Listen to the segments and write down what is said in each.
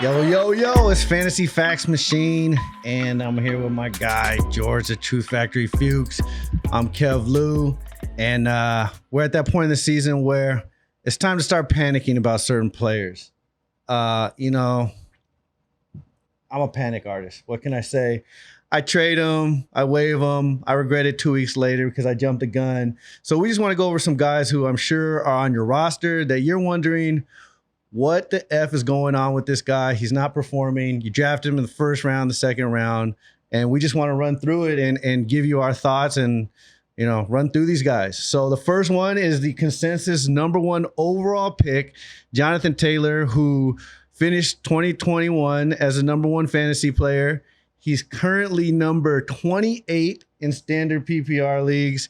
Yo, yo, yo, it's Fantasy Facts Machine, and I'm here with my guy, George, the Truth Factory Fuchs. I'm Kev Lou, and we're at that point in the season where it's time to start panicking about certain players. I'm a panic artist. What can I say? I trade them, I waive them, I regret it 2 weeks later because I jumped the gun. So we just want to go over some guys who I'm sure are on your roster that you're wondering, what the F is going on with this guy? He's not performing. You drafted him in the first round, the second round, and we just want to run through it and give you our thoughts and, run through these guys. So the first one is the consensus number one overall pick, Jonathan Taylor, who finished 2021 as a number one fantasy player. He's currently number 28 in standard PPR leagues,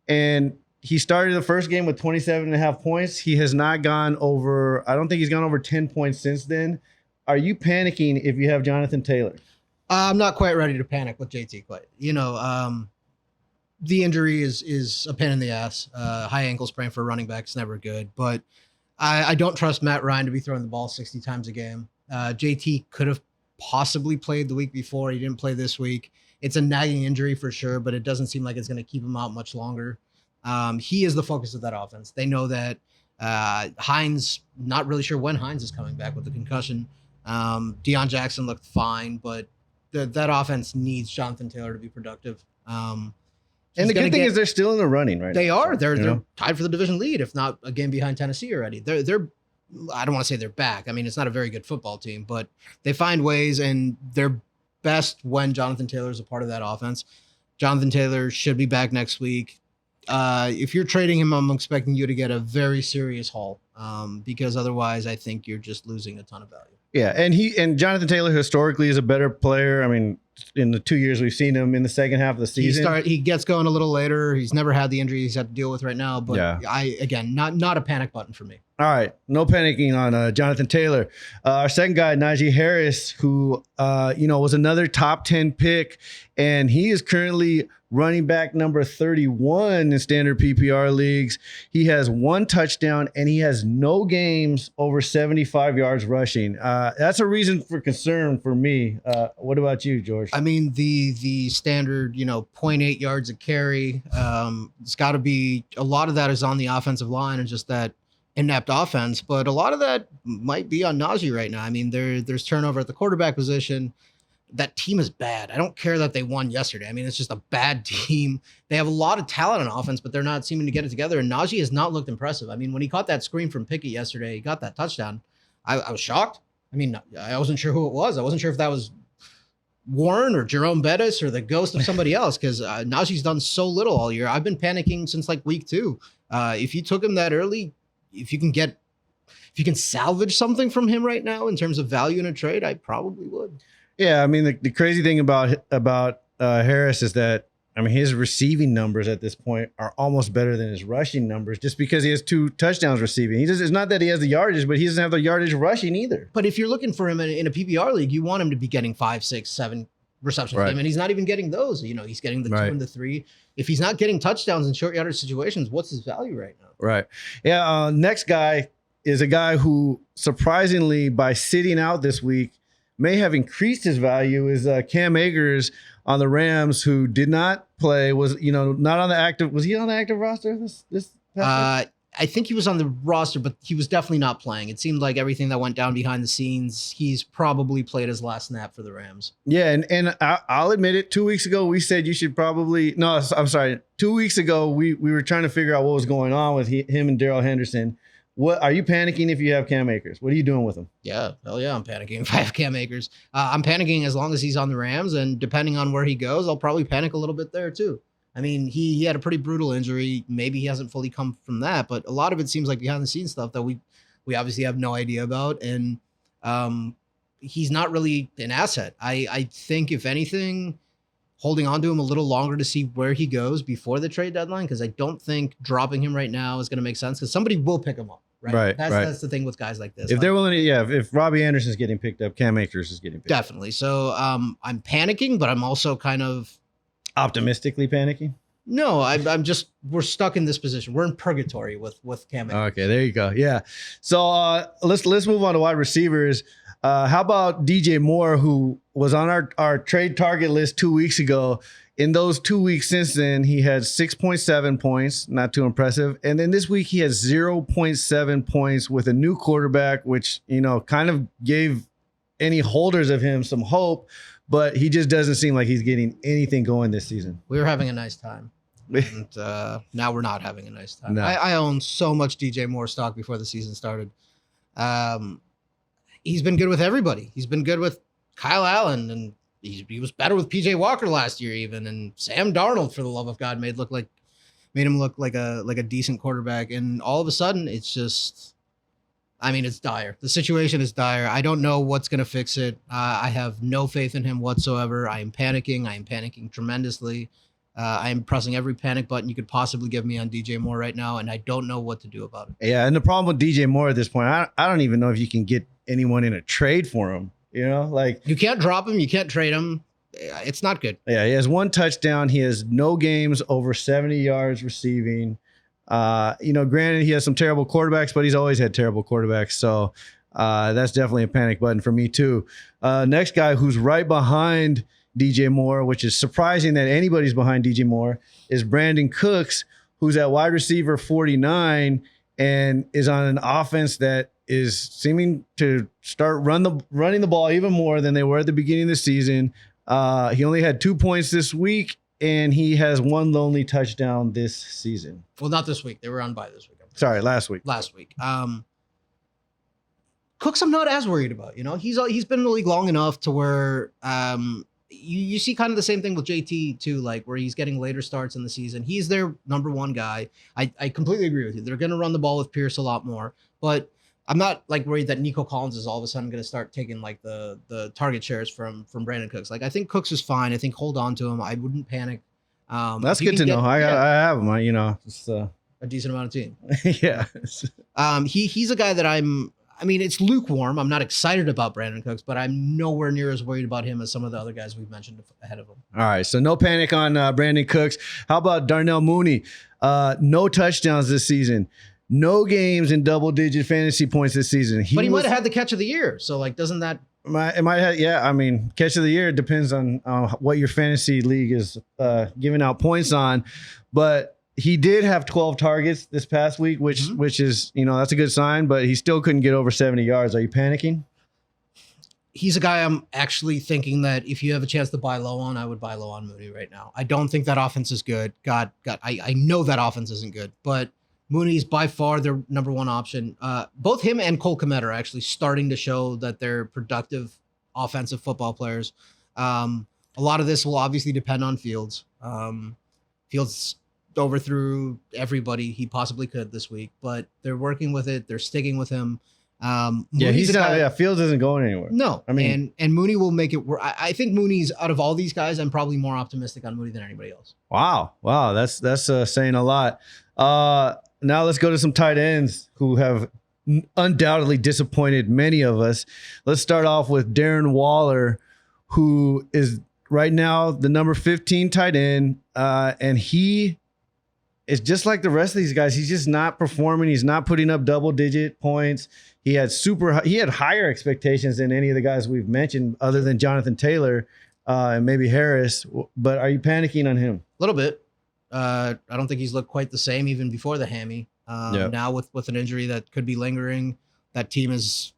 and he started the first game with 27.5 points. He has not gone over, I don't think he's gone over 10 points since then. Are you panicking if you have Jonathan Taylor? I'm not quite ready to panic with JT quite. The injury is a pain in the ass. High ankle sprain for a running back is never good. But I don't trust Matt Ryan to be throwing the ball 60 times a game. JT could have possibly played the week before. He didn't play this week. It's a nagging injury for sure, but it doesn't seem like it's going to keep him out much longer. He is the focus of that offense. They know that Hines, not really sure when Hines is coming back with the concussion. Deion Jackson looked fine, but that offense needs Jonathan Taylor to be productive. And the good thing is they're still in the running, right? They are. They're tied for the division lead, if not a game behind Tennessee already. They're I don't want to say they're back. I mean, it's not a very good football team, but they find ways, and they're best when Jonathan Taylor is a part of that offense. Jonathan Taylor should be back next week. If you're trading him, I'm expecting you to get a very serious haul, because otherwise I think you're just losing a ton of value. Yeah, and Jonathan Taylor historically is a better player. I mean, in the 2 years we've seen him in the second half of the season. He gets going a little later. He's never had the injury he's had to deal with right now, but yeah. Not a panic button for me. All right, no panicking on Jonathan Taylor. Our second guy, Najee Harris, who was another top 10 pick, and he is currently running back number 31 in standard PPR leagues. He has one touchdown, and he has no games over 75 yards rushing. That's a reason for concern for me. What about you, George? I mean, the standard, 0.8 yards a carry. It's got to be, a lot of that is on the offensive line and just that inept offense, but a lot of that might be on Najee right now. I mean, there's turnover at the quarterback position. That team is bad. I don't care that they won yesterday. I mean, it's just a bad team. They have a lot of talent on offense, but they're not seeming to get it together. And Najee has not looked impressive. I mean, when he caught that screen from Pickett yesterday, he got that touchdown. I was shocked. I mean, I wasn't sure who it was. I wasn't sure if that was Warren or Jerome Bettis or the ghost of somebody else, because Najee's done so little all year. I've been panicking since like week 2. If you took him that early, if you can salvage something from him right now in terms of value in a trade, I probably would. Yeah, I mean, the crazy thing about Harris is that, I mean, his receiving numbers at this point are almost better than his rushing numbers, just because he has 2 touchdowns receiving. It's not that he has the yardage, but he doesn't have the yardage rushing either. But if you're looking for him in a PPR league, you want him to be getting 5, 6, 7 receptions. Right. And he's not even getting those. He's getting the 2 and the 3. If he's not getting touchdowns in short yardage situations, what's his value right now? Right. Yeah. Next guy is a guy who, surprisingly, by sitting out this week, may have increased his value, is Cam Akers on the Rams, who did not play, was not on the active. Was he on the active roster this past week? I think he was on the roster, but he was definitely not playing. It seemed like everything that went down behind the scenes, he's probably played his last snap for the Rams. Yeah, and I'll admit it. 2 weeks ago, we said you should probably – no, I'm sorry. 2 weeks ago, we were trying to figure out what was going on with him and Darrell Henderson. What are you panicking if you have Cam Akers? What are you doing with him? Yeah, hell yeah, I'm panicking if I have Cam Akers. I'm panicking as long as he's on the Rams, and depending on where he goes, I'll probably panic a little bit there too. I mean, he had a pretty brutal injury. Maybe he hasn't fully come from that, but a lot of it seems like behind the scenes stuff that we obviously have no idea about, and he's not really an asset. I think, if anything, holding on to him a little longer to see where he goes before the trade deadline, because I don't think dropping him right now is going to make sense, because somebody will pick him up. Right. That's the thing with guys like this. If they're willing to, if Robbie Anderson's getting picked up, Cam Akers is getting picked up. Definitely. So I'm panicking, but I'm also kind of optimistically panicking. No, I'm just, we're stuck in this position. We're in purgatory with Cam Akers. Okay, there you go. Yeah. So let's move on to wide receivers. How about DJ Moore, who was on our trade target list 2 weeks ago? In those 2 weeks since then, he had 6.7 points, not too impressive. And then this week he has 0.7 points with a new quarterback, which, kind of gave any holders of him some hope, but he just doesn't seem like he's getting anything going this season. We were having a nice time. And now we're not having a nice time. No. I own so much DJ Moore stock before the season started. He's been good with everybody. He's been good with Kyle Allen, and he was better with PJ Walker last year even, and Sam Darnold, for the love of God, made him look like a decent quarterback. And all of a sudden, it's just, it's dire. The situation is dire. I don't know what's going to fix it. I have no faith in him whatsoever. I am panicking. I am panicking tremendously. I am pressing every panic button you could possibly give me on DJ Moore right now, and I don't know what to do about it. Yeah, and the problem with DJ Moore at this point, I don't even know if you can get anyone in a trade for him. Like, you can't drop him, you can't trade him. It's not good. Yeah, he has 1 touchdown. He has no games over 70 yards receiving. Granted, he has some terrible quarterbacks, but he's always had terrible quarterbacks. So that's definitely a panic button for me too. Next guy who's right behind DJ Moore, which is surprising that anybody's behind DJ Moore, is Brandon Cooks, who's at wide receiver 49 and is on an offense that is seeming to start running the ball even more than they were at the beginning of the season. He only had 2 points this week, and he has 1 lonely touchdown this season. Well, not this week. They were on bye this week. Sorry, last week. Cooks, I'm not as worried about. He's been in the league long enough to where you see kind of the same thing with JT too, like where he's getting later starts in the season. He's their number 1 guy. I completely agree with you. They're going to run the ball with Pierce a lot more, but I'm not like worried that Nico Collins is all of a sudden going to start taking like the target shares from Brandon Cooks. Like, I think Cooks is fine. I think hold on to him. I wouldn't panic. That's good to know. I have him. Just a decent amount of team. Yeah. He's a guy that it's lukewarm. I'm not excited about Brandon Cooks, but I'm nowhere near as worried about him as some of the other guys we've mentioned ahead of him. All right, so no panic on Brandon Cooks. How about Darnell Mooney? No touchdowns this season. No games in double-digit fantasy points this season. But he might have had the catch of the year. So, like, doesn't that... It might have, yeah. Catch of the year depends on what your fantasy league is giving out points on. But he did have 12 targets this past week, which is, that's a good sign. But he still couldn't get over 70 yards. Are you panicking? He's a guy I'm actually thinking that if you have a chance to buy low on, I would buy low on Mooney right now. I don't think that offense is good. I know that offense isn't good, but Mooney's by far their number 1 option. Both him and Cole Kmet are actually starting to show that they're productive offensive football players. A lot of this will obviously depend on Fields. Fields overthrew everybody he possibly could this week, but they're working with it. They're sticking with him. He's not. Yeah, Fields isn't going anywhere. No, and Mooney will make it work. I think Mooney's, out of all these guys, I'm probably more optimistic on Mooney than anybody else. Wow, that's saying a lot. Now let's go to some tight ends who have undoubtedly disappointed many of us. Let's start off with Darren Waller, who is right now the number 15 tight end, and he is just like the rest of these guys. He's just not performing. He's not putting up double-digit points. He had higher expectations than any of the guys we've mentioned, other than Jonathan Taylor and maybe Harris. But are you panicking on him? A little bit. I don't think he's looked quite the same even before the hammy. Now with an injury that could be lingering, that team it's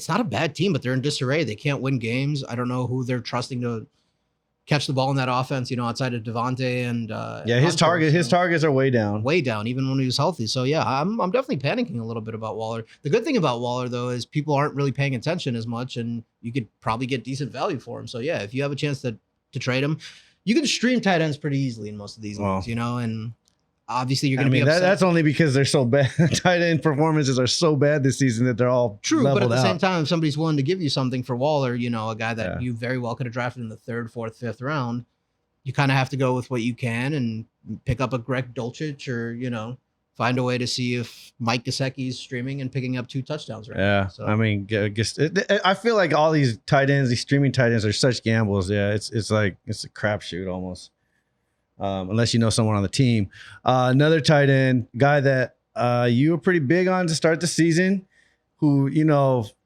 not a bad team, but they're in disarray. They can't win games. I don't know who they're trusting to catch the ball in that offense, outside of Devontae and his targets are way down, even when he was healthy. So yeah, I'm definitely panicking a little bit about Waller. The good thing about Waller though is people aren't really paying attention as much, and you could probably get decent value for him. So yeah, if you have a chance to trade him, you can stream tight ends pretty easily in most of these leagues, and obviously you're going to be upset. That's only because they're so bad. Tight end performances are so bad this season that they're all true. But at the out. Same time, if somebody's willing to give you something for Waller, a guy that you very well could have drafted in the 3rd, 4th, 5th round, you kind of have to go with what you can and pick up a Greg Dulcich or, find a way to see if Mike Gesicki's streaming and picking up 2 touchdowns right now. So. I feel like all these tight ends, these streaming tight ends are such gambles. Yeah, it's like it's a crapshoot almost. Unless you know someone on the team. Another tight end guy that you were pretty big on to start the season, who,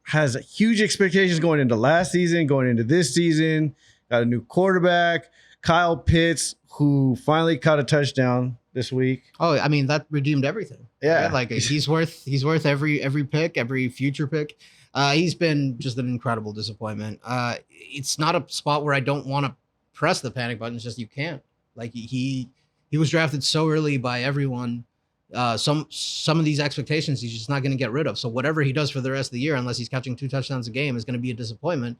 has huge expectations going into last season, going into this season. Got a new quarterback, Kyle Pitts, who finally caught a touchdown this week. Oh, I mean, that redeemed everything. Yeah. Right? Like he's worth every pick, every future pick. He's been just an incredible disappointment. It's not a spot where I don't want to press the panic button. It's just you can't. Like he was drafted so early by everyone. Some of these expectations he's just not going to get rid of. So whatever he does for the rest of the year, unless he's catching 2 touchdowns a game, is going to be a disappointment.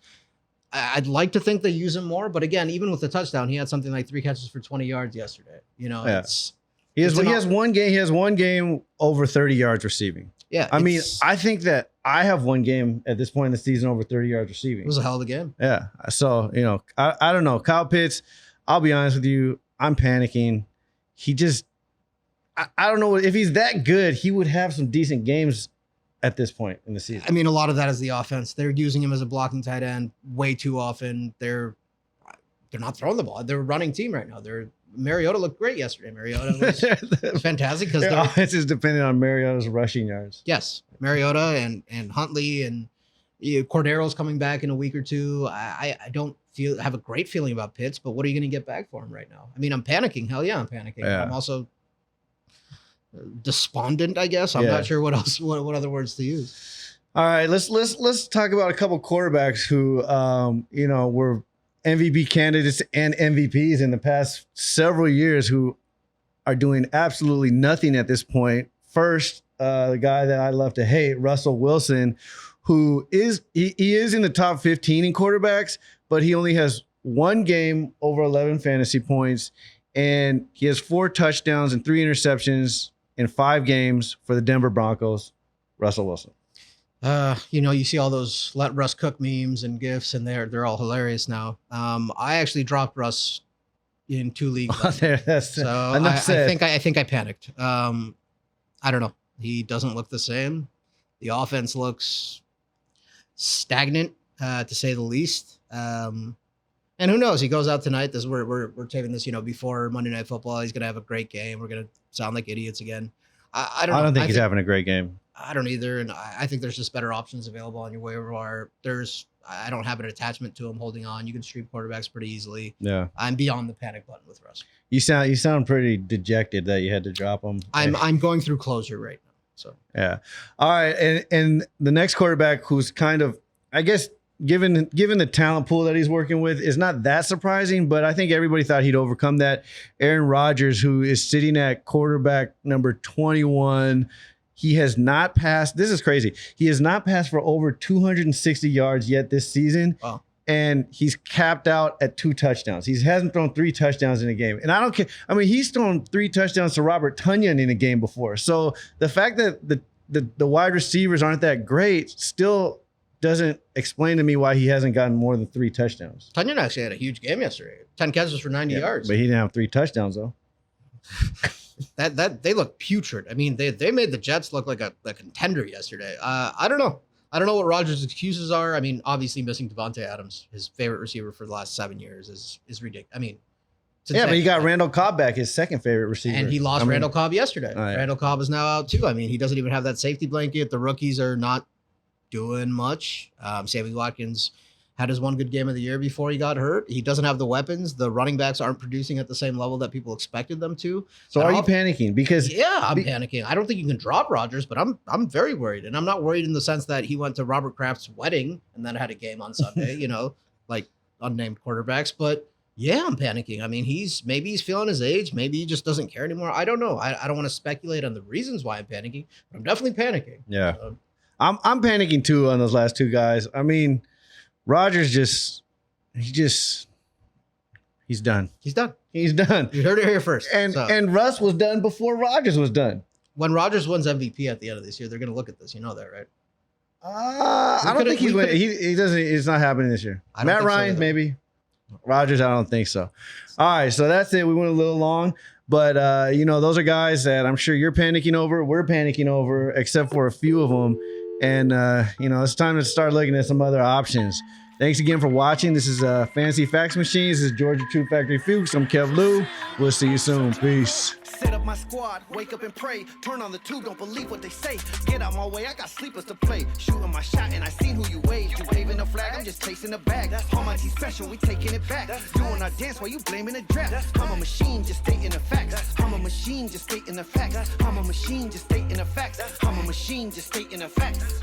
I'd like to think they use him more, but again, even with the touchdown, he had something like 3 catches for 20 yards yesterday. You know, he has one game. He has one game over 30 yards receiving. Yeah, I mean, I think that I have one game at this point in the season over 30 yards receiving. It was a hell of a game. Yeah. So, you know, I don't know. Kyle Pitts, I'll be honest with you, I'm panicking. He just, I don't know. If he's that good, he would have some decent games at this point in the season. I mean, a lot of that is the offense. They're using him as a blocking tight end way too often. They're not throwing the ball. They're a running team right now. Mariota looked great yesterday. Mariota was fantastic because their offense is dependent on Mariota's rushing yards. Yes, Mariota and Huntley and Cordero's coming back in a week or two. I don't have a great feeling about Pitts, but what are you going to get back for him right now? I mean, I'm panicking. Hell yeah, I'm panicking. Yeah. I'm also despondent, I guess. I'm not sure what other words to use. All right, let's talk about a couple quarterbacks who were MVP candidates and MVPs in the past several years who are doing absolutely nothing at this point. First, the guy that I love to hate, Russell Wilson, who is in the top 15 in quarterbacks, but he only has one game over 11 fantasy points, and he has 4 touchdowns and 3 interceptions in 5 games for the Denver Broncos. Russell Wilson. You see all those let Russ cook memes and GIFs, and they're all hilarious now. I actually dropped Russ in 2 leagues. So I think I panicked. I don't know. He doesn't look the same. The offense looks stagnant, to say the least. And who knows? He goes out tonight. We're taping this, before Monday Night Football. He's gonna have a great game. We're gonna sound like idiots again. I don't know. I don't think he's having a great game. I don't either, and I think there's just better options available on your waiver wire. I don't have an attachment to him holding on. You can stream quarterbacks pretty easily. Yeah, I'm beyond the panic button with Russ. You sound pretty dejected that you had to drop him. I'm going through closure right now. So yeah, all right, and the next quarterback who's kind of, I guess, given the talent pool that he's working with, is not that surprising, but I think everybody thought he'd overcome that. Aaron Rodgers, who is sitting at quarterback number 21. He has not passed. This is crazy. He has not passed for over 260 yards yet this season. Wow. And he's capped out at 2 touchdowns. He hasn't thrown 3 touchdowns in a game. And I don't care. I mean, he's thrown 3 touchdowns to Robert Tonyan in a game before. So the fact that the wide receivers aren't that great still doesn't explain to me why he hasn't gotten more than 3 touchdowns. Tonyan actually had a huge game yesterday. 10 catches for 90 yards. But he didn't have 3 touchdowns, though. That they look putrid. I mean, they made the Jets look like a contender yesterday. I don't know. I don't know what Rodgers' excuses are. I mean, obviously missing Devontae Adams, his favorite receiver for the last 7 years, is ridiculous. I mean, but he got Randall Cobb back, his second favorite receiver. And he lost Randall Cobb yesterday. Oh, yeah. Randall Cobb is now out too. I mean, he doesn't even have that safety blanket. The rookies are not doing much. Sammy Watkins had his one good game of the year before he got hurt. He doesn't have the weapons. The running backs aren't producing at the same level that people expected them to. So are you panicking? Because I'm panicking. I don't think you can drop Rodgers, but I'm very worried. And I'm not worried in the sense that he went to Robert Kraft's wedding and then had a game on Sunday, like unnamed quarterbacks. But yeah, I'm panicking. I mean, maybe he's feeling his age. Maybe he just doesn't care anymore. I don't know. I don't want to speculate on the reasons why I'm panicking, but I'm definitely panicking. Yeah. I'm panicking too on those last 2 guys. I mean, Rodgers he's done. He's done. He's done. You heard it here first. And Russ was done before Rodgers was done. When Rodgers wins MVP at the end of this year, they're going to look at this. You know that, right? I don't think he's winning. He doesn't. It's not happening this year. Matt Ryan, maybe. Rodgers, I don't think so. All right, so that's it. We went a little long, but those are guys that I'm sure you're panicking over. We're panicking over, except for a few of them. And, it's time to start looking at some other options. Thanks again for watching. This is Fantasy Facts Machine. This is Georgia True Factory Fuchs. I'm Kev Lou. We'll see you soon. Peace. Set up my squad, wake up and pray. Turn on the tube, don't believe what they say. Get out my way, I got sleepers to play. Shooting my shot and I seen who you waved. You waving the flag, I'm just chasing the bag. All my team special, we taking it back. Doing our dance while you blaming the draft. I'm a machine, just stating the facts. I'm a machine, just stating the facts. I'm a machine, just stating the facts. I'm a machine, just stating the facts.